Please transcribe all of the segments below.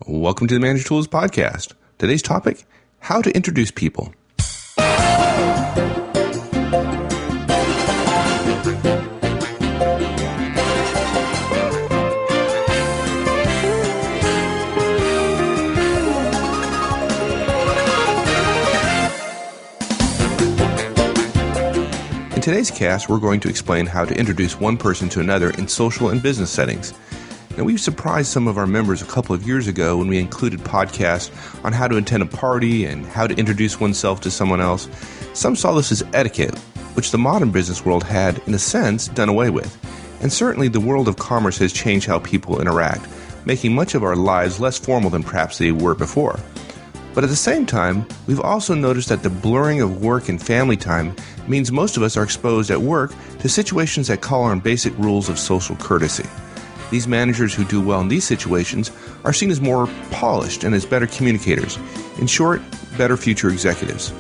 Welcome to the Manager Tools Podcast. Today's topic, how to introduce people. In today's cast, we're going to explain how to introduce one person to another in social and business settings. Now, we've surprised some of our members a couple of years ago when we included podcasts on how to attend a party and how to introduce oneself to someone else. Some saw this as etiquette, which the modern business world had, in a sense, done away with. And certainly the world of commerce has changed how people interact, making much of our lives less formal than perhaps they were before. But at the same time, we've also noticed that the blurring of work and family time means most of us are exposed at work to situations that call on basic rules of social courtesy. These managers who do well in these situations are seen as more polished and as better communicators. In short, better future executives.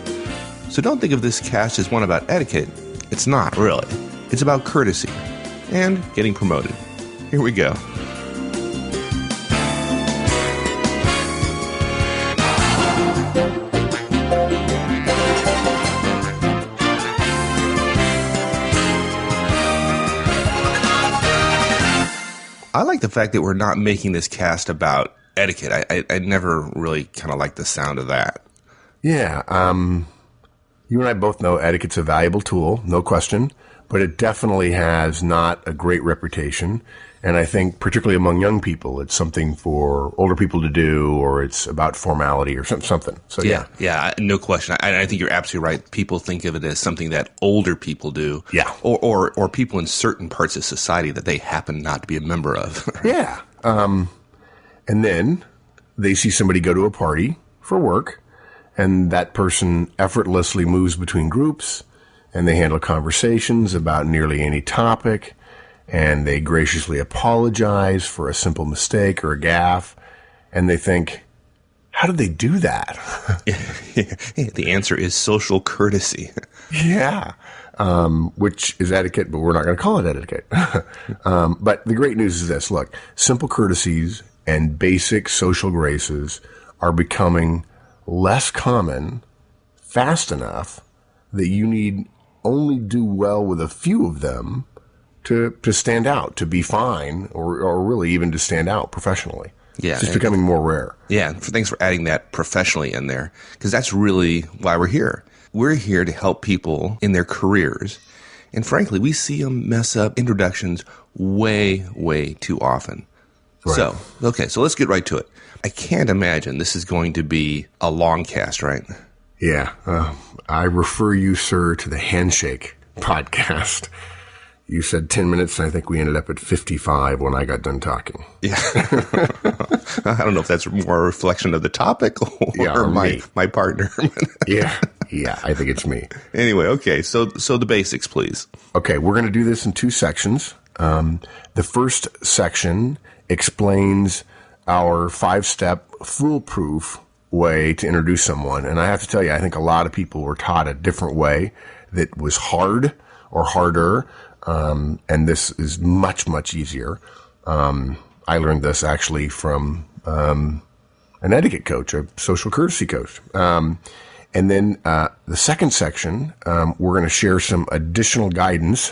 So don't think of this cast as one about etiquette. It's not, really. It's about courtesy and getting promoted. Here we go. I like the fact that we're not making this cast about etiquette. I never really kind of like the sound of that. Yeah. You and I both know etiquette's a valuable tool, no question, but it definitely has not a great reputation. And I think particularly among young people, it's something for older people to do, or it's about formality or something. So yeah, no question. I think you're absolutely right. People think of it as something that older people do, or people in certain parts of society that they happen not to be a member of. Yeah. And then they see somebody go to a party for work, and that person effortlessly moves between groups, and they handle conversations about nearly any topic. And they graciously apologize for a simple mistake or a gaffe, and they think, how did they do that? The answer is social courtesy. Yeah, which is etiquette, but we're not going to call it etiquette. But the great news is this. Look, simple courtesies and basic social graces are becoming less common fast enough that you need only do well with a few of them to stand out, to be fine, or really even to stand out professionally. Yeah, it's just becoming more rare. Yeah, thanks for adding that professionally in there, because that's really why we're here. We're here to help people in their careers, and frankly, we see them mess up introductions way, way too often. Right. So let's get right to it. I can't imagine this is going to be a long cast, right? Yeah, I refer you, sir, to the Handshake podcast. You said 10 minutes, and I think we ended up at 55 when I got done talking. Yeah. I don't know if that's more a reflection of the topic or my partner. Yeah, I think it's me. Anyway, okay, so the basics, please. Okay, we're going to do this in two sections. The first section explains our 5-step foolproof way to introduce someone. And I have to tell you, I think a lot of people were taught a different way that was hard or harder. And this is much, much easier. I learned this actually from an etiquette coach, a social courtesy coach. And then the second section, we're going to share some additional guidance,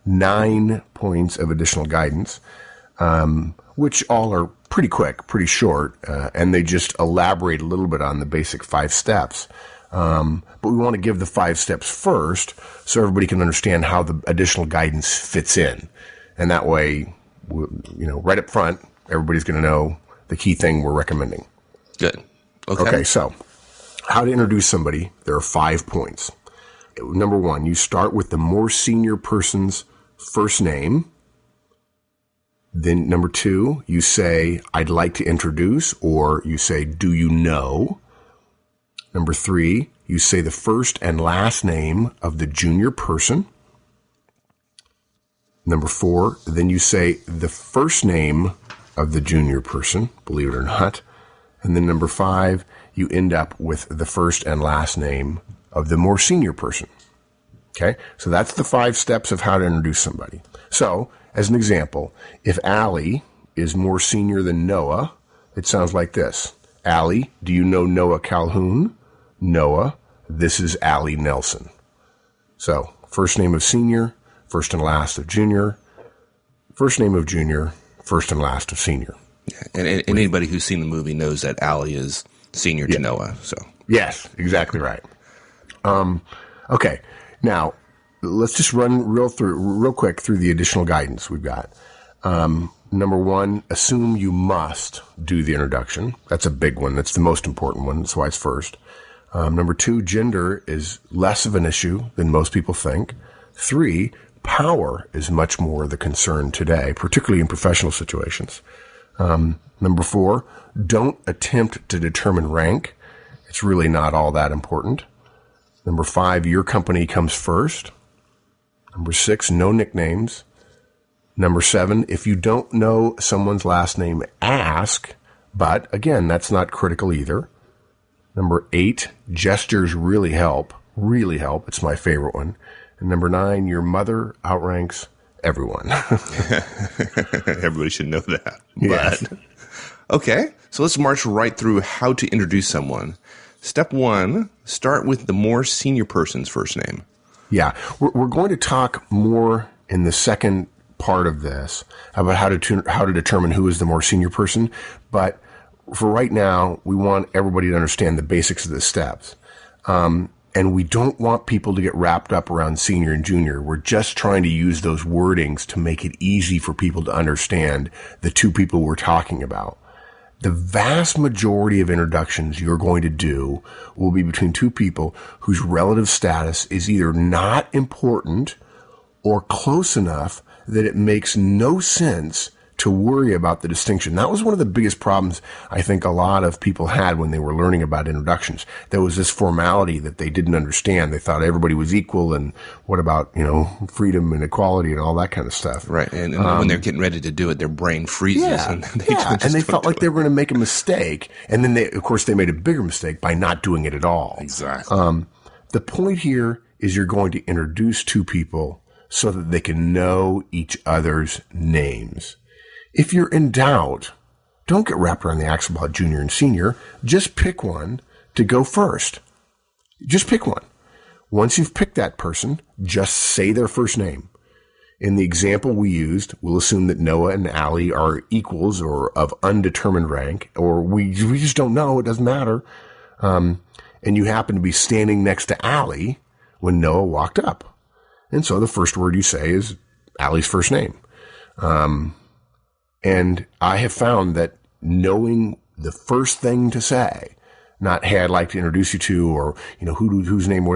9 points of additional guidance, which all are pretty quick, pretty short, and they just elaborate a little bit on the basic 5 steps. But we want to give the 5 steps first so everybody can understand how the additional guidance fits in. And that way, right up front, everybody's going to know the key thing we're recommending. Good. Okay, so how to introduce somebody. There are 5 points. Number 1, you start with the more senior person's first name. Then number 2, you say, I'd like to introduce, or you say, do you know? Number 3, you say the first and last name of the junior person. Number 4, then you say the first name of the junior person, believe it or not. And then number 5, you end up with the first and last name of the more senior person. Okay? So that's the 5 steps of how to introduce somebody. So, as an example, if Allie is more senior than Noah, it sounds like this. Allie, do you know Noah Calhoun? Noah, this is Allie Nelson. So, first name of senior, first and last of junior, first name of junior, first and last of senior. Yeah, and anybody who's seen the movie knows that Allie is senior to Noah. So yes, exactly right. Okay, now let's just run real quick through the additional guidance we've got. Number one, assume you must do the introduction. That's a big one. That's the most important one. That's why it's first. Number two, gender is less of an issue than most people think. 3, power is much more the concern today, particularly in professional situations. Number 4, don't attempt to determine rank. It's really not all that important. Number 5, your company comes first. Number 6, no nicknames. Number 7, if you don't know someone's last name, ask. But again, that's not critical either. Number 8, gestures really help. Really help. It's my favorite one. And number 9, your mother outranks everyone. Everybody should know that. Yes. But, okay, so let's march right through how to introduce someone. Step 1, start with the more senior person's first name. Yeah, we're going to talk more in the second part of this about how to determine who is the more senior person. But for right now, we want everybody to understand the basics of the steps. And we don't want people to get wrapped up around senior and junior. We're just trying to use those wordings to make it easy for people to understand the two people we're talking about. The vast majority of introductions you're going to do will be between two people whose relative status is either not important or close enough that it makes no sense to worry about the distinction. That was one of the biggest problems I think a lot of people had when they were learning about introductions. There was this formality that they didn't understand. They thought everybody was equal, and what about, freedom and equality and all that kind of stuff. Right. And when they're getting ready to do it, their brain freezes. And they felt like they were going to make a mistake. And then they made a bigger mistake by not doing it at all. Exactly. The point here is you're going to introduce two people so that they can know each other's names. If you're in doubt, don't get wrapped around the axle about junior and senior. Just pick one to go first. Just pick one. Once you've picked that person, just say their first name. In the example we used, we'll assume that Noah and Allie are equals or of undetermined rank, or we just don't know. It doesn't matter. And you happen to be standing next to Allie when Noah walked up. And so the first word you say is Allie's first name. And I have found that knowing the first thing to say, not, hey, I'd like to introduce you to, or, whose name,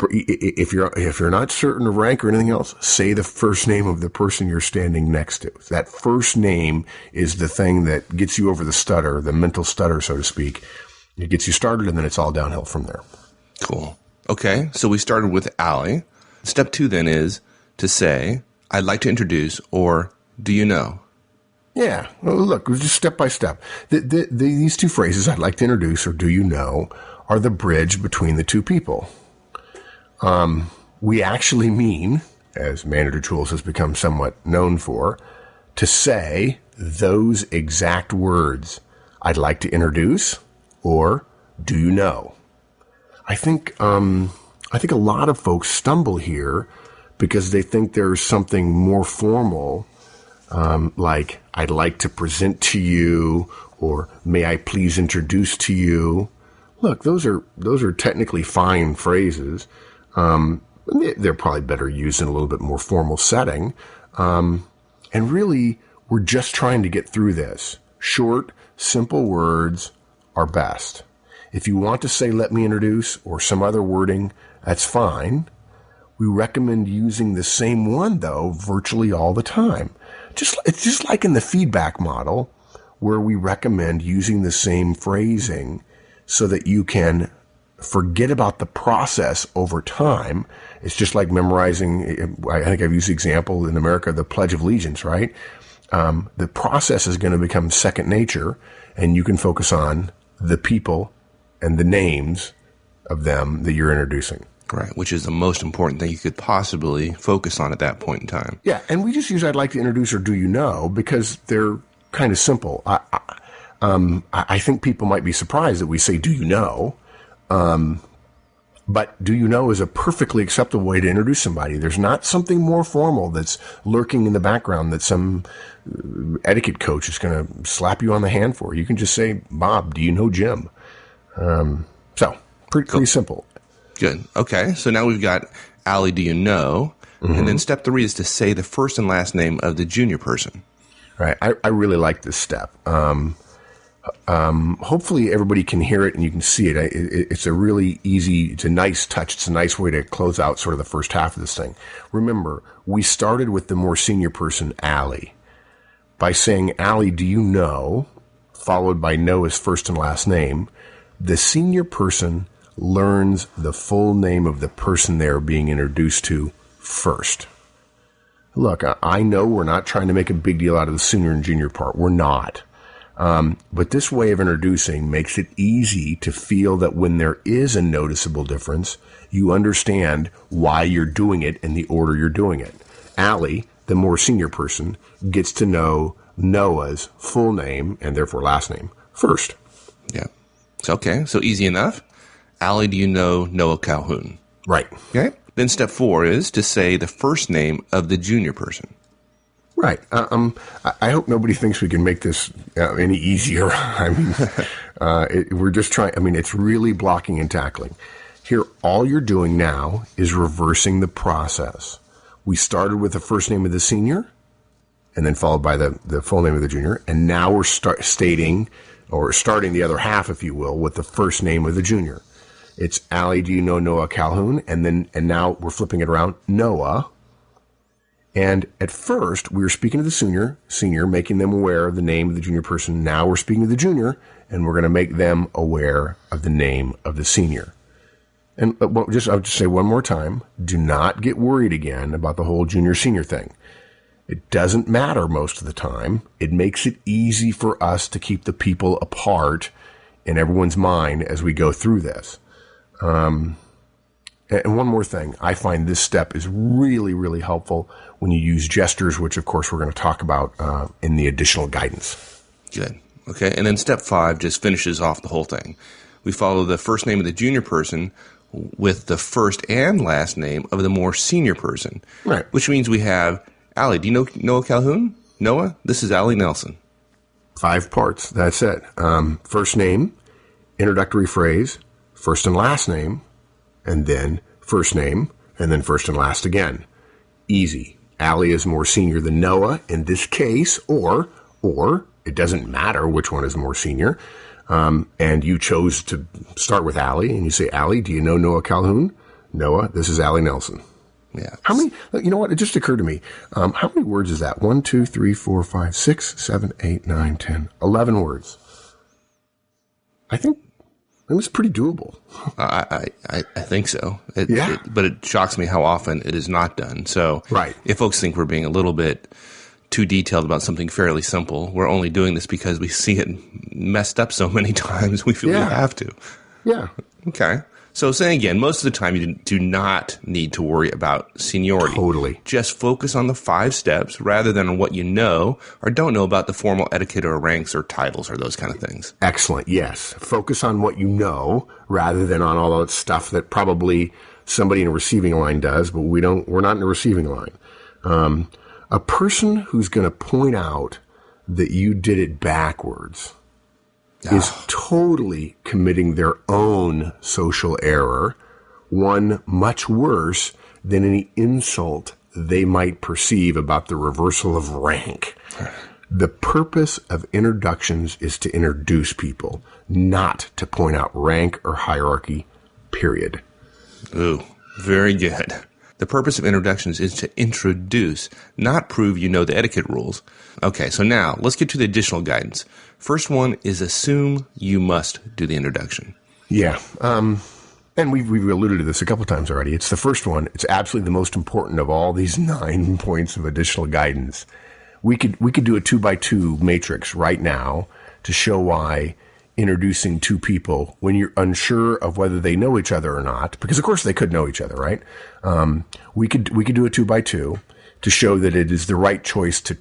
if you're not certain of rank or anything else, say the first name of the person you're standing next to. That first name is the thing that gets you over the stutter, the mental stutter, so to speak. It gets you started, and then it's all downhill from there. Cool. Okay, so we started with Allie. Step 2 then is to say, I'd like to introduce, or do you know? Yeah. Well, look, just step by step. These two phrases, I'd like to introduce, or do you know, are the bridge between the two people. We actually mean, as Manager Tools has become somewhat known for, to say those exact words. I'd like to introduce, or do you know? I think a lot of folks stumble here because they think there's something more formal, like I'd like to present to you, or may I please introduce to you. Look, those are technically fine phrases. They're probably better used in a little bit more formal setting. And really, we're just trying to get through this. Short, simple words are best. If you want to say, let me introduce, or some other wording, that's fine. We recommend using the same one, though, virtually all the time. It's just like in the feedback model, where we recommend using the same phrasing so that you can forget about the process over time. It's just like memorizing, I think I've used the example in America, the Pledge of Allegiance, right? The process is going to become second nature, and you can focus on the people and the names of them that you're introducing. Right, which is the most important thing you could possibly focus on at that point in time. Yeah, and we just use I'd like to introduce or do you know because they're kind of simple. I think people might be surprised that we say, do you know? But do you know is a perfectly acceptable way to introduce somebody. There's not something more formal that's lurking in the background that some etiquette coach is going to slap you on the hand for. You can just say, Bob, do you know Jim? So pretty simple. Good. Okay. So now we've got Allie, do you know? Mm-hmm. And then step 3 is to say the first and last name of the junior person. Right. I really like this step. Hopefully everybody can hear it and you can see it. It's a really easy, it's a nice touch. It's a nice way to close out sort of the first half of this thing. Remember, we started with the more senior person, Allie. By saying, Allie, do you know? Followed by Noah's first and last name, the senior person learns the full name of the person they're being introduced to first. Look, I know we're not trying to make a big deal out of the senior and junior part. We're not. But this way of introducing makes it easy to feel that when there is a noticeable difference, you understand why you're doing it in the order you're doing it. Allie, the more senior person, gets to know Noah's full name and therefore last name first. Yeah. Okay. So easy enough. Allie, do you know Noah Calhoun? Right. Okay. Then step 4 is to say the first name of the junior person. Right. I hope nobody thinks we can make this any easier. I mean, we're just trying. I mean, it's really blocking and tackling. Here, all you're doing now is reversing the process. We started with the first name of the senior, and then followed by the full name of the junior, and now we're starting the other half, if you will, with the first name of the junior. It's Allie, do you know Noah Calhoun? And now we're flipping it around, Noah. And at first, we were speaking to the senior, making them aware of the name of the junior person. Now we're speaking to the junior, and we're going to make them aware of the name of the senior. And I'll just say one more time, do not get worried again about the whole junior-senior thing. It doesn't matter most of the time. It makes it easy for us to keep the people apart in everyone's mind as we go through this. And one more thing, I find this step is really, really helpful when you use gestures, which of course we're going to talk about in the additional guidance. Good. Okay. And then step 5 just finishes off the whole thing. We follow the first name of the junior person with the first and last name of the more senior person. Right. Which means we have, Allie, do you know Noah Calhoun? Noah, this is Allie Nelson. 5 parts. That's it. First name, introductory phrase, first and last name, and then first name, and then first and last again. Easy. Allie is more senior than Noah in this case, or it doesn't matter which one is more senior. And you chose to start with Allie, and you say, Allie, do you know Noah Calhoun? Noah, this is Allie Nelson. Yeah. How many, you know what, it just occurred to me. How many words is that? 1, 2, 3, 4, 5, 6, 7, 8, 9, 10, 11 words. I think it was pretty doable. I think so. Yeah. But it shocks me how often it is not done. So right. If folks think we're being a little bit too detailed about something fairly simple, we're only doing this because we see it messed up so many times we feel we have to. Yeah. Okay. So saying again, most of the time you do not need to worry about seniority. Totally. Just focus on the 5 steps rather than on what you know or don't know about the formal etiquette or ranks or titles or those kind of things. Excellent. Yes. Focus on what you know rather than on all that stuff that probably somebody in a receiving line does, but we're not in a receiving line. A person who's going to point out that you did it backwards is totally committing their own social error, one much worse than any insult they might perceive about the reversal of rank. The purpose of introductions is to introduce people, not to point out rank or hierarchy, period. Ooh, very good. The purpose of introductions is to introduce, not prove you know the etiquette rules. Okay, so now let's get to the additional guidance. First one is assume you must do the introduction. Yeah. And we've alluded to this a couple times already. It's the first one. It's absolutely the most important of all these 9 points of additional guidance. We could do a 2x2 matrix right now to show why introducing 2 people when you're unsure of whether they know each other or not, because of course they could know each other, right? We could do a 2x2 to show that it is the right choice to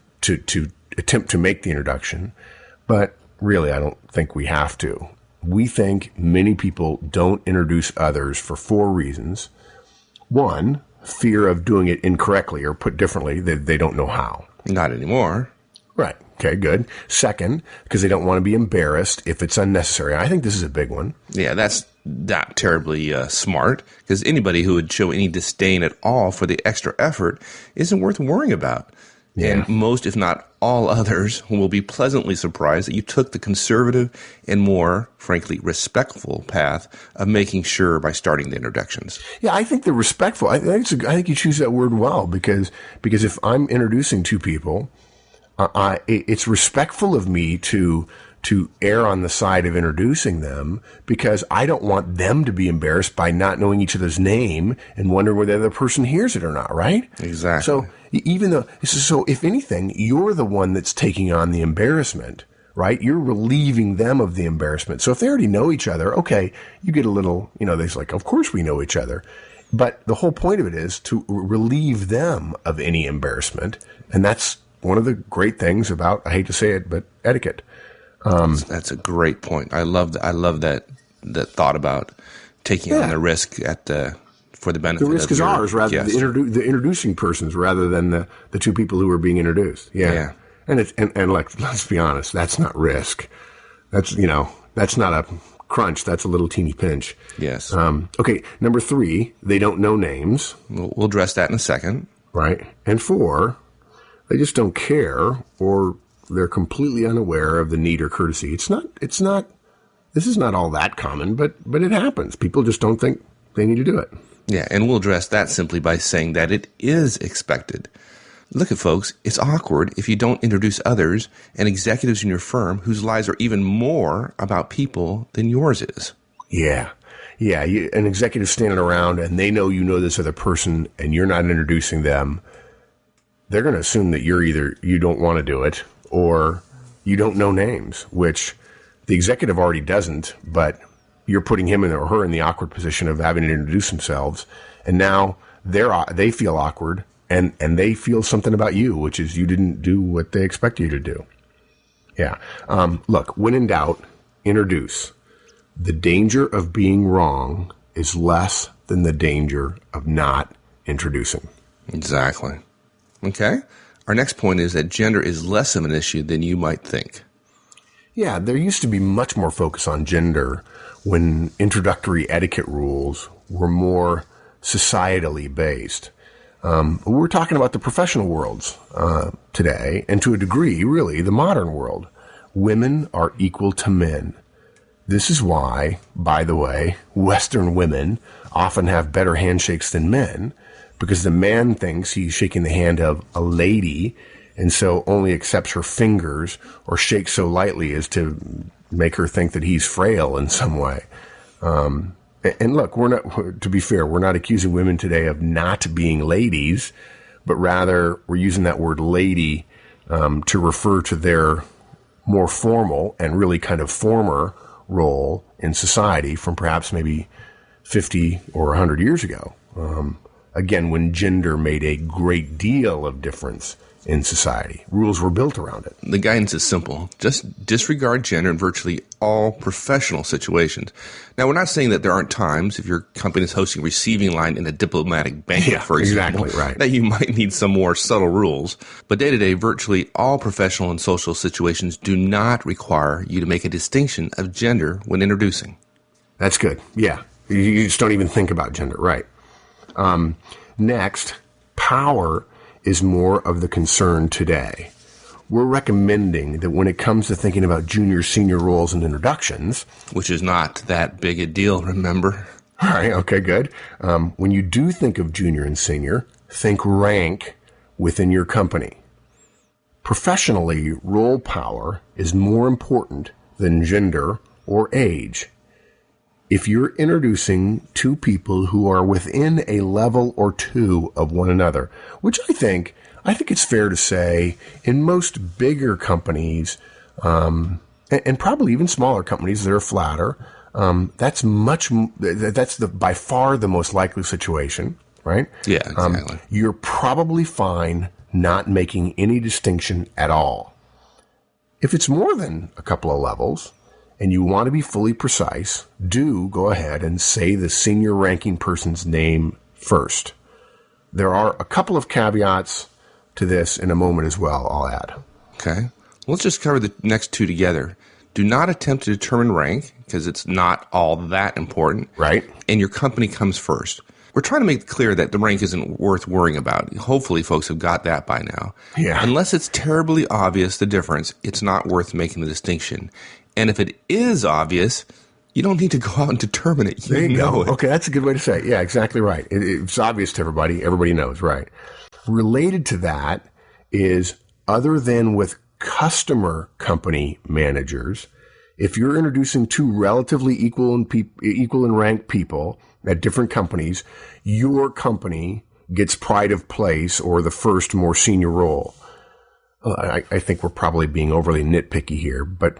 attempt to make the introduction. But really, I don't think we have to. We think many people don't introduce others for 4 reasons. 1, fear of doing it incorrectly, or put differently, they don't know how. Not anymore. Right. Okay, good. 2nd, because they don't want to be embarrassed if it's unnecessary. I think this is a big one. Yeah, that's not terribly smart, because anybody who would show any disdain at all for the extra effort isn't worth worrying about. Yeah. And most, if not all others, will be pleasantly surprised that you took the conservative and more, frankly, respectful path of making sure by starting the introductions. Yeah, I think the respectful. I think you choose that word well, because if I'm introducing 2 people, it's respectful of me to err on the side of introducing them, because I don't want them to be embarrassed by not knowing each other's name and wondering whether the other person hears it or not, right? Exactly. So if anything, you're the one that's taking on the embarrassment, right? You're relieving them of the embarrassment. So if they already know each other, okay, you get a little, they're like, of course we know each other. But the whole point of it is to relieve them of any embarrassment. And that's one of the great things about, I hate to say it, but etiquette. That's a great point. I love that thought about taking on the risk for the benefit. The risk is ours, rather than the introducing persons, rather than the 2 people who are being introduced. Yeah. And let's be honest, that's not risk. That's not a crunch. That's a little teeny pinch. Yes. Okay. Number 3, they don't know names. We'll address that in a second. Right. And 4, they just don't care, or they're completely unaware of the need or courtesy. This is not all that common, but it happens. People just don't think they need to do it. Yeah, and we'll address that simply by saying that it is expected. Look at folks, it's awkward if you don't introduce others and executives in your firm whose lives are even more about people than yours is. Yeah. Yeah, an executive standing around and they know you know this other person and you're not introducing them. They're going to assume that you don't want to do it, or you don't know names, which the executive already doesn't, but you're putting him or her in the awkward position of having to introduce themselves. And now they feel awkward and they feel something about you, which is you didn't do what they expect you to do. Yeah. Look, when in doubt, introduce. The danger of being wrong is less than the danger of not introducing. Exactly. Okay. Our next point is that gender is less of an issue than you might think. Yeah, there used to be much more focus on gender when introductory etiquette rules were more societally based. We're talking about the professional worlds today, and to a degree, really, the modern world. Women are equal to men. This is why, by the way, Western women often have better handshakes than men, because the man thinks he's shaking the hand of a lady and so only accepts her fingers or shakes so lightly as to make her think that he's frail in some way. And look, to be fair, we're not accusing women today of not being ladies, but rather we're using that word lady to refer to their more formal and really kind of former role in society from perhaps maybe 50 or 100 years ago. Again, when gender made a great deal of difference in society. Rules were built around it. The guidance is simple. Just disregard gender in virtually all professional situations. Now, we're not saying that there aren't times, if your company is hosting a receiving line in a diplomatic banquet, for example, exactly, right, that you might need some more subtle rules. But day-to-day, virtually all professional and social situations do not require you to make a distinction of gender when introducing. That's good. Yeah. You just don't even think about gender, right? Next, power is more of the concern today. We're recommending that when it comes to thinking about junior, senior roles and introductions, which is not that big a deal, remember? All right, okay, good. When you do think of junior and senior, think rank within your company. Professionally, role power is more important than gender or age. If you're introducing 2 people who are within a level or 2 of one another, which I think it's fair to say in most bigger companies, and probably even smaller companies that are flatter, that's by far the most likely situation, right? Yeah, exactly. You're probably fine not making any distinction at all. If it's more than a couple of levels and you want to be fully precise, do go ahead and say the senior ranking person's name first. There are a couple of caveats to this in a moment as well, I'll add. Okay. Let's just cover the next two together. Do not attempt to determine rank, because it's not all that important. Right. And your company comes first. We're trying to make it clear that the rank isn't worth worrying about. Hopefully, folks have got that by now. Yeah. Unless it's terribly obvious the difference, it's not worth making the distinction. And if it is obvious, you don't need to go out and determine it. There you know go. it. Okay, that's a good way to say it. Yeah, exactly right. It's obvious to everybody. Everybody knows, right? Related to that is, other than with customer company managers, if you're introducing two relatively equal in rank people at different companies, your company gets pride of place or the first more senior role. I think we're probably being overly nitpicky here, but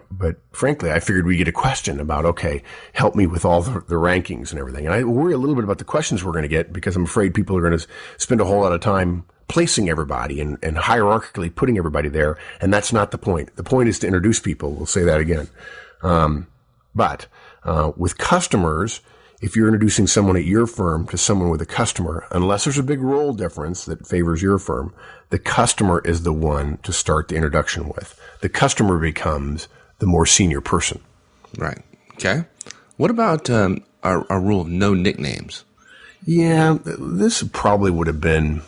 frankly, I figured we'd get a question about, okay, help me with all the rankings and everything. And I worry a little bit about the questions we're going to get, because I'm afraid people are going to spend a whole lot of time placing everybody and hierarchically putting everybody there. And that's not the point. The point is to introduce people. We'll say that again. But with customers, if you're introducing someone at your firm to someone with a customer, unless there's a big role difference that favors your firm, the customer is the one to start the introduction with. The customer becomes the more senior person. Right. Okay. What about our rule of no nicknames? Yeah, this probably would have been,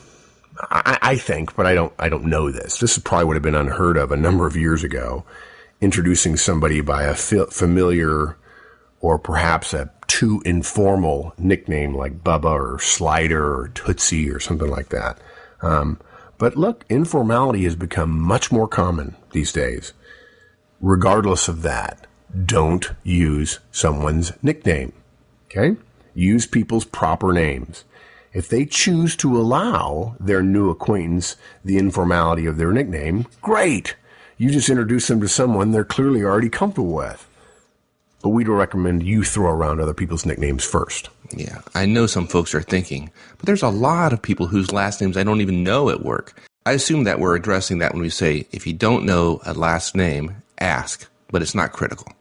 I think, but I don't know this. This probably would have been unheard of a number of years ago, introducing somebody by a familiar or perhaps a too informal nickname like Bubba or Slider or Tootsie or something like that. But look, informality has become much more common these days. Regardless of that, don't use someone's nickname. Okay? Use people's proper names. If they choose to allow their new acquaintance the informality of their nickname, great. You just introduce them to someone they're clearly already comfortable with. But we'd recommend you throw around other people's nicknames first. Yeah, I know some folks are thinking, but there's a lot of people whose last names I don't even know at work. I assume that we're addressing that when we say, if you don't know a last name, ask, but it's not critical.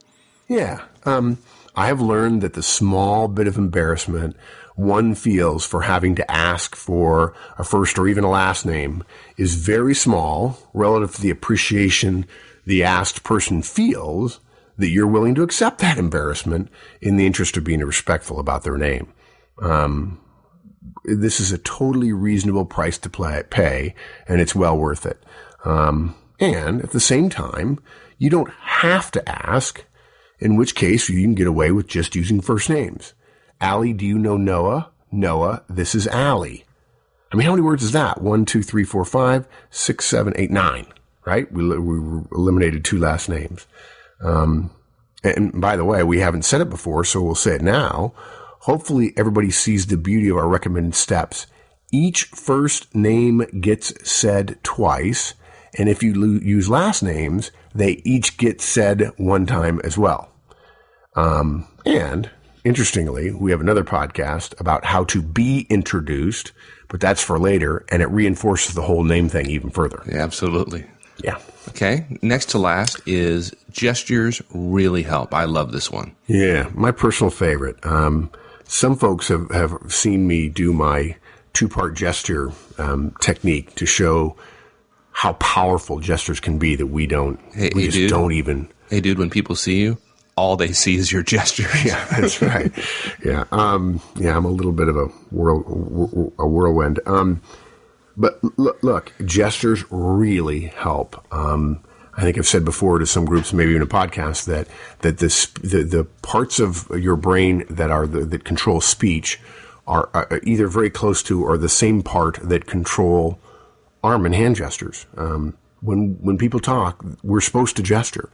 Yeah. I have learned that the small bit of embarrassment one feels for having to ask for a first or even a last name is very small relative to the appreciation the asked person feels that you're willing to accept that embarrassment in the interest of being respectful about their name. This is a totally reasonable price to pay, and it's well worth it. And at the same time, you don't have to ask, in which case you can get away with just using first names. Allie, do you know Noah? Noah, this is Allie. I mean, how many words is that? 1, 2, 3, 4, 5, 6, 7, 8, 9, right? We eliminated 2 last names. And by the way, we haven't said it before, so we'll say it now. Hopefully everybody sees the beauty of our recommended steps. Each first name gets said twice, and if you use last names, they each get said one time as well. And interestingly, we have another podcast about how to be introduced, but that's for later, and it reinforces the whole name thing even further. Yeah, absolutely. Yeah. Okay. Next to last is gestures really help. I love this one. Yeah, my personal favorite. Some folks have seen me do my 2-part gesture technique to show how powerful gestures can be that we don't even. Hey, dude, when people see you, all they see is your gestures. Yeah, that's right. Yeah. I'm a little bit of a whirlwind. But look, gestures really help. I think I've said before to some groups, maybe in a podcast, that the parts of your brain that control speech are either very close to or the same part that control arm and hand gestures. When people talk, we're supposed to gesture.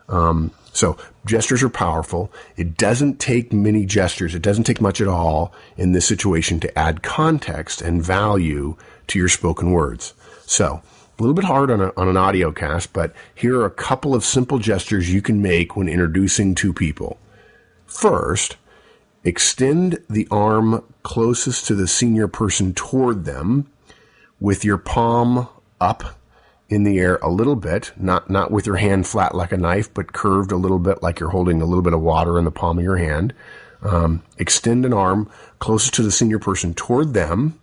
So gestures are powerful. It doesn't take many gestures. It doesn't take much at all in this situation to add context and value to your spoken words. So a little bit hard on an audio cast, but here are a couple of simple gestures you can make when introducing 2 people. First, extend the arm closest to the senior person toward them with your palm up in the air a little bit, not with your hand flat like a knife, but curved a little bit like you're holding a little bit of water in the palm of your hand. Extend an arm closest to the senior person toward them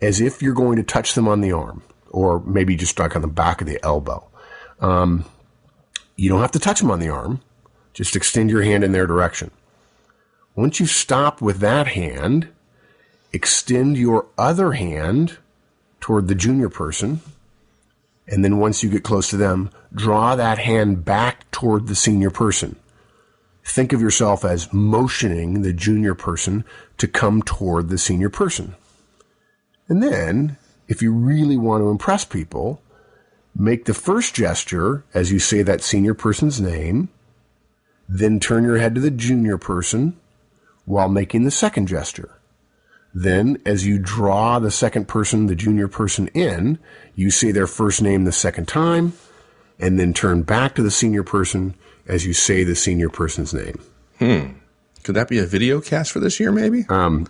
as if you're going to touch them on the arm, or maybe just like on the back of the elbow. You don't have to touch them on the arm. Just extend your hand in their direction. Once you've stopped with that hand, extend your other hand toward the junior person. And then once you get close to them, draw that hand back toward the senior person. Think of yourself as motioning the junior person to come toward the senior person. And then, if you really want to impress people, make the first gesture as you say that senior person's name, then turn your head to the junior person while making the second gesture. Then, as you draw the second person, the junior person in, you say their first name the second time, and then turn back to the senior person as you say the senior person's name. Could that be a video cast for this year, maybe?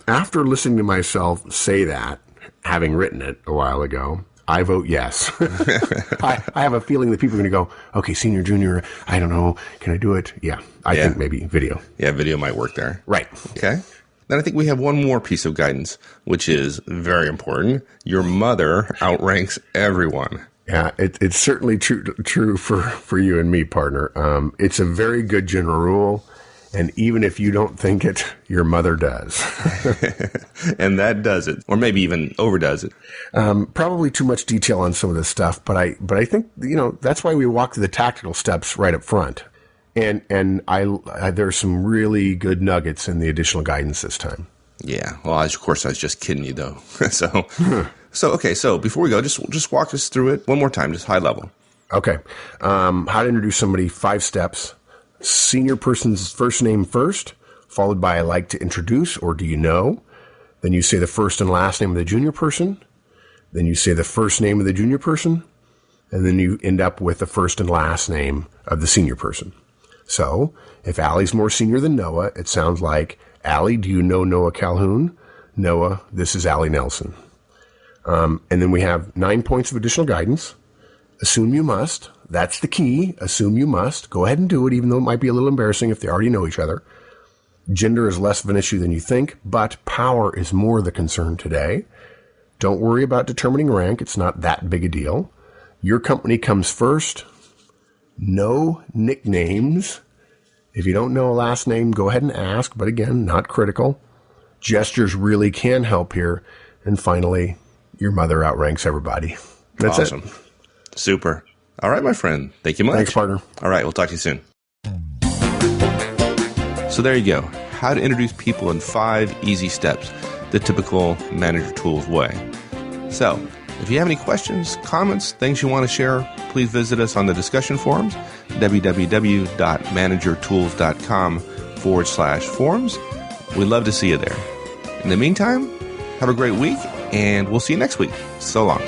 After listening to myself say that, having written it a while ago, I vote yes. I have a feeling that people are going to go, okay, senior, junior, I don't know, can I do it? Yeah, I think maybe video. Yeah, video might work there. Right. Okay. Then I think we have one more piece of guidance, which is very important. Your mother outranks everyone. Yeah, it's certainly true for you and me, partner. It's a very good general rule, and even if you don't think it, your mother does. And that does it, or maybe even overdoes it. Probably too much detail on some of this stuff, but I think that's why we walk through the tactical steps right up front. And I there's some really good nuggets in the additional guidance this time. Yeah. Well, of course, I was just kidding you, though. So before we go, just walk us through it one more time, just high level. Okay. How to introduce somebody, 5 steps. Senior person's first name first, followed by I like to introduce, or do you know? Then you say the first and last name of the junior person. Then you say the first name of the junior person. And then you end up with the first and last name of the senior person. So, if Allie's more senior than Noah, it sounds like, Allie, do you know Noah Calhoun? Noah, this is Allie Nelson. And then we have 9 points of additional guidance. Assume you must. That's the key. Assume you must. Go ahead and do it, even though it might be a little embarrassing if they already know each other. Gender is less of an issue than you think, but power is more the concern today. Don't worry about determining rank. It's not that big a deal. Your company comes first. No nicknames. If you don't know a last name, go ahead and ask, but again, not critical. Gestures really can help here. And finally, your mother outranks everybody. That's awesome. It. Super. All right, my friend. Thank you much. Thanks, partner. All right, we'll talk to you soon. So there you go. How to introduce people in 5 easy steps, the typical Manager Tools way. So, if you have any questions, comments, things you want to share, please visit us on the discussion forums, www.managertools.com/forums. We'd love to see you there. In the meantime, have a great week, and we'll see you next week. So long.